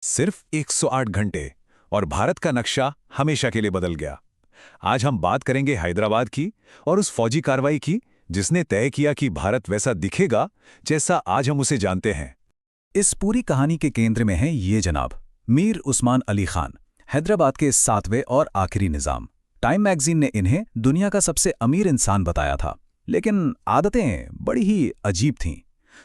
सिर्फ 108 घंटे और भारत का नक्शा हमेशा के लिए बदल गया। आज हम बात करेंगे हैदराबाद की और उस फौजी कार्रवाई की जिसने तय किया कि भारत वैसा दिखेगा जैसा आज हम उसे जानते हैं। इस पूरी कहानी के केंद्र में हैं ये जनाब मीर उस्मान अली खान, हैदराबाद के 7वें और आखिरी निज़ाम। टाइम मैगजीन ने इन्हें दुनिया का सबसे अमीर इंसान बताया था, लेकिन आदतें बड़ी ही अजीब थीं।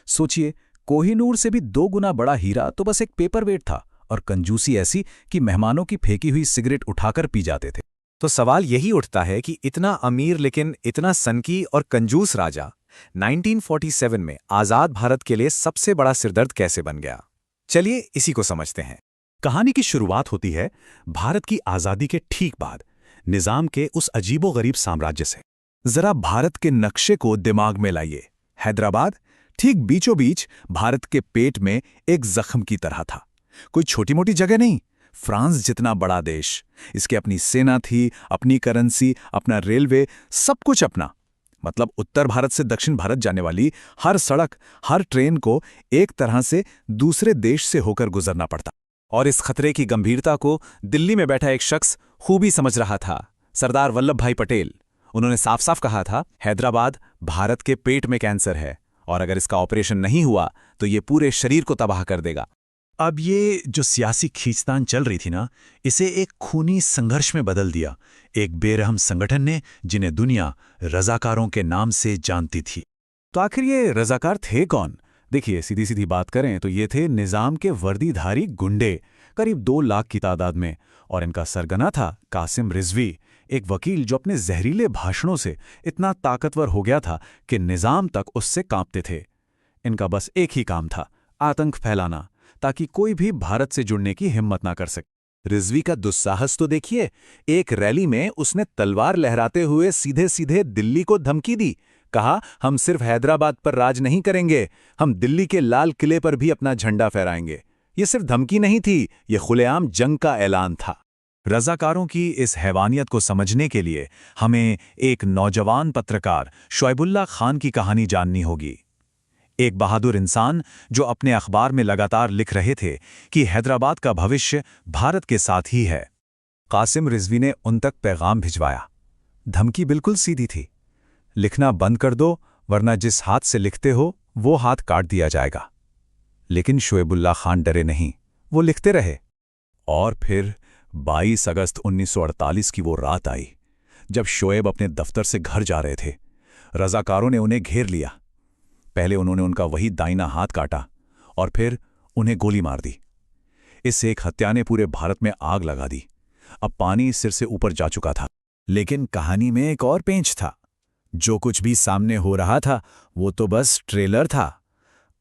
सोचिए, कोहिनूर से भी 2 गुना बड़ा हीरा तो बस एक पेपरवेट था, और कंजूसी ऐसी कि मेहमानों की फेंकी हुई सिगरेट उठाकर पी जाते थे। तो सवाल यही उठता है कि इतना अमीर लेकिन इतना सनकी और कंजूस राजा 1947 में आज़ाद भारत के लिए सबसे बड़ा सिरदर्द कैसे बन गया। चलिए इसी को समझते हैं। कहानी की शुरुआत होती है भारत की आज़ादी के ठीक बाद निज़ाम के उस अजीबोगरीब साम्राज्य से। जरा भारत के नक्शे को दिमाग में लाइए। हैदराबाद ठीक बीचों बीच भारत के पेट में एक जख्म की तरह था। कोई छोटी मोटी जगह नहीं, फ्रांस जितना बड़ा देश। इसकी अपनी सेना थी, अपनी करेंसी, अपना रेलवे, सब कुछ अपना। मतलब उत्तर भारत से दक्षिण भारत जाने वाली हर सड़क, हर ट्रेन को एक तरह से दूसरे देश से होकर गुजरना पड़ता। और इस खतरे की गंभीरता को दिल्ली में बैठा एक शख्स खूबी समझ रहा था, सरदार वल्लभ भाई पटेल। उन्होंने साफ साफ कहा था, हैदराबाद भारत के पेट में कैंसर है और अगर इसका ऑपरेशन नहीं हुआ तो ये पूरे शरीर को तबाह कर देगा। अब ये जो सियासी खींचतान चल रही थी ना, इसे एक खूनी संघर्ष में बदल दिया। एक बेरहम संगठन ने, जिन्हें दुनिया रजाकारों के नाम से जानती थी। तो आखिर ये रजाकार थे कौन? देखिए, सीधी सीधी बात करें तो ये थे निज़ाम के वर्दीधारी गुंडे, करीब 2 लाख की तादाद में। और इनका सरगना था कासिम रिजवी, एक वकील जो अपने जहरीले भाषणों से इतना ताकतवर हो गया था कि निज़ाम तक उससे कांपते थे। इनका बस एक ही काम था, आतंक फैलाना, ताकि कोई भी भारत से जुड़ने की हिम्मत ना कर सके। रिजवी का दुस्साहस तो देखिए। एक रैली में उसने तलवार लहराते हुए सीधे सीधे दिल्ली को धमकी दी। कहा, हम सिर्फ हैदराबाद पर राज नहीं करेंगे, हम दिल्ली के लाल किले पर भी अपना झंडा फहराएंगे। ये सिर्फ धमकी नहीं थी, ये खुलेआम जंग का ऐलान था। रज़ाकारों की इस हैवानियत को समझने के लिए हमें एक नौजवान पत्रकार शोएबुल्लाह खान की कहानी जाननी होगी। एक बहादुर इंसान जो अपने अखबार में लगातार लिख रहे थे कि हैदराबाद का भविष्य भारत के साथ ही है। कासिम रिजवी ने उन तक पैगाम भिजवाया। धमकी बिल्कुल सीधी थी, लिखना बंद कर दो वरना जिस हाथ से लिखते हो वो हाथ काट दिया जाएगा। लेकिन शोएबुल्लाह खान डरे नहीं, वो लिखते रहे। और फिर 22 अगस्त 1948 की वो रात आई जब शोएब अपने दफ्तर से घर जा रहे थे। रज़ाकारों ने उन्हें घेर लिया। पहले उन्होंने उनका वही दाहिना हाथ काटा और फिर उन्हें गोली मार दी। इस एक हत्या ने पूरे भारत में आग लगा दी। अब पानी सिर से ऊपर जा चुका था। लेकिन कहानी में एक और पेंच था। जो कुछ भी सामने हो रहा था वो तो बस ट्रेलर था।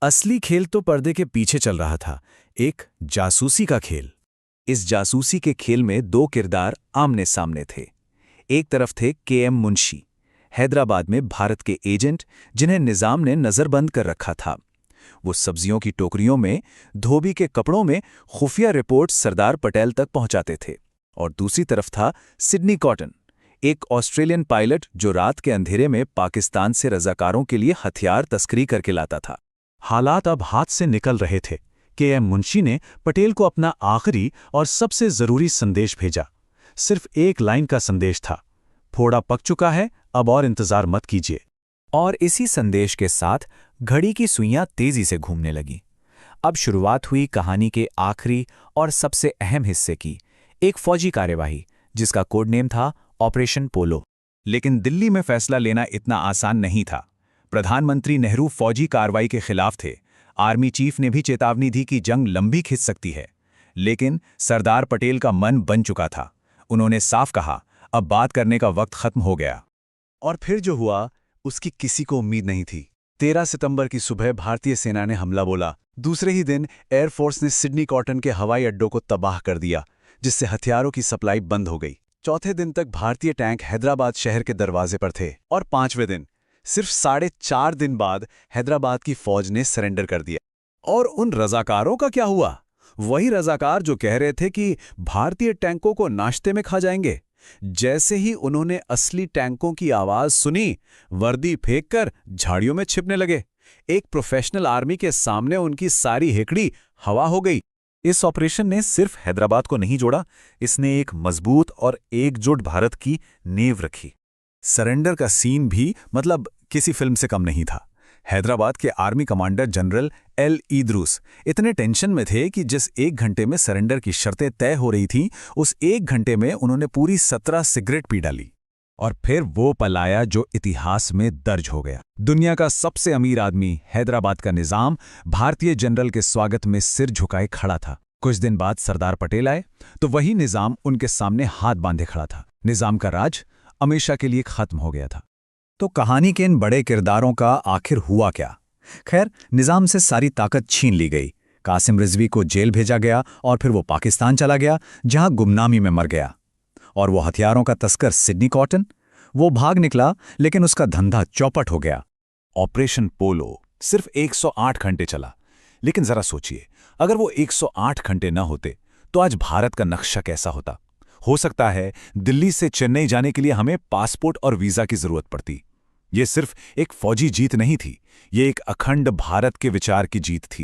असली खेल तो पर्दे के पीछे चल रहा था, एक जासूसी का खेल। इस जासूसी के खेल में 2 किरदार आमने सामने थे। एक तरफ थे के.एम. मुंशी, हैदराबाद में भारत के एजेंट जिन्हें निज़ाम ने नज़रबंद कर रखा था। वो सब्जियों की टोकरियों में, धोबी के कपड़ों में खुफिया रिपोर्ट सरदार पटेल तक पहुंचाते थे। और दूसरी तरफ था सिडनी कॉटन, एक ऑस्ट्रेलियन पायलट जो रात के अंधेरे में पाकिस्तान से रज़ाकारों के लिए हथियार तस्करी करके लाता था। हालात अब हाथ से निकल रहे थे। के.एम. मुंशी ने पटेल को अपना आखिरी और सबसे जरूरी संदेश भेजा। सिर्फ एक लाइन का संदेश था, फोड़ा पक चुका है, अब और इंतजार मत कीजिए। और इसी संदेश के साथ घड़ी की सुइयां तेजी से घूमने लगी। अब शुरुआत हुई कहानी के आखिरी और सबसे अहम हिस्से की, एक फौजी कार्यवाही जिसका कोड नेम था ऑपरेशन पोलो। लेकिन दिल्ली में फैसला लेना इतना आसान नहीं था। प्रधानमंत्री नेहरू फौजी कार्रवाई के खिलाफ थे। आर्मी चीफ ने भी चेतावनी दी कि जंग लंबी खिंच सकती है। लेकिन सरदार पटेल का मन बन चुका था। उन्होंने साफ कहा, अब बात करने का वक्त खत्म हो गया। और फिर जो हुआ उसकी किसी को उम्मीद नहीं थी। 13 सितंबर की सुबह भारतीय सेना ने हमला बोला। दूसरे ही दिन एयरफोर्स ने सिडनी कॉटन के हवाई अड्डों को तबाह कर दिया, जिससे हथियारों की सप्लाई बंद हो गई। चौथे दिन तक भारतीय टैंक हैदराबाद शहर के दरवाजे पर थे। और 5वें दिन, सिर्फ 4.5 दिन बाद, हैदराबाद की फौज ने सरेंडर कर दिया। और उन रज़ाकारों का क्या हुआ? वही रज़ाकार जो कह रहे थे कि भारतीय टैंकों को नाश्ते में खा जाएंगे। जैसे ही उन्होंने असली टैंकों की आवाज सुनी, वर्दी फेंककर झाड़ियों में छिपने लगे। एक प्रोफेशनल आर्मी के सामने उनकी सारी हेकड़ी हवा हो गई। इस ऑपरेशन ने सिर्फ हैदराबाद को नहीं जोड़ा, इसने एक मजबूत और एकजुट भारत की नींव रखी। सरेंडर का सीन भी मतलब किसी फिल्म से कम नहीं था। हैदराबाद के आर्मी कमांडर जनरल एल ईदरूस इतने टेंशन में थे कि जिस 1 घंटे में सरेंडर की शर्तें तय हो रही थीं, उस 1 घंटे में उन्होंने पूरी 17 सिगरेट पी डाली। और फिर वो पल आया जो इतिहास में दर्ज हो गया। दुनिया का सबसे अमीर आदमी हैदराबाद का निजाम भारतीय जनरल के स्वागत में सिर झुकाए खड़ा था। कुछ दिन बाद सरदार पटेल आए तो वही निजाम उनके सामने हाथ बांधे खड़ा था। निजाम का राज हमेशा के लिए खत्म हो गया था। तो कहानी के इन बड़े किरदारों का आखिर हुआ क्या? खैर, निजाम से सारी ताकत छीन ली गई। कासिम रिजवी को जेल भेजा गया और फिर वो पाकिस्तान चला गया, जहां गुमनामी में मर गया। और वो हथियारों का तस्कर सिडनी कॉटन, वो भाग निकला, लेकिन उसका धंधा चौपट हो गया। ऑपरेशन पोलो सिर्फ 108 घंटे चला, लेकिन जरा सोचिए, अगर वो 108 घंटे न होते तो आज भारत का नक्शा कैसा होता? हो सकता है दिल्ली से चेन्नई जाने के लिए हमें पासपोर्ट और वीजा की जरूरत पड़ती। ये सिर्फ एक फौजी जीत नहीं थी, ये एक अखंड भारत के विचार की जीत थी।